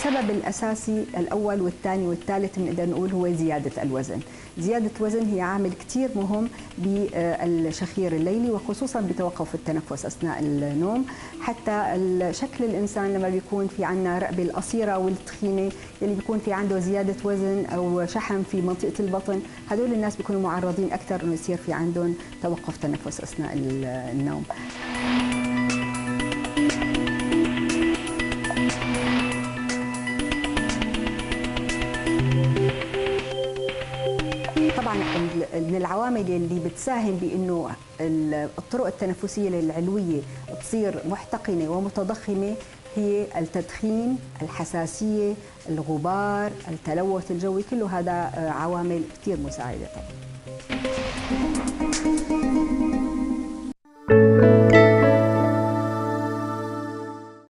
السبب الأساسي الأول والثاني والثالث بنقدر نقول هو زيادة الوزن. زيادة الوزن هي عامل كثير مهم بالشخير الليلي، وخصوصا بتوقف التنفس أثناء النوم. حتى شكل الإنسان لما بيكون في عندنا رقبة القصيرة والتخينة، اللي بيكون في عنده زيادة وزن أو شحم في منطقة البطن، هدول الناس بيكونوا معرضين أكثر إنه يصير في عندهم توقف تنفس أثناء النوم. طبعا من العوامل اللي بتساهم بانه الطرق التنفسيه العلويه تصير محتقنه ومتضخمه هي التدخين، الحساسيه، الغبار، التلوث الجوي، كله هذا عوامل كثير مساعده طبعا.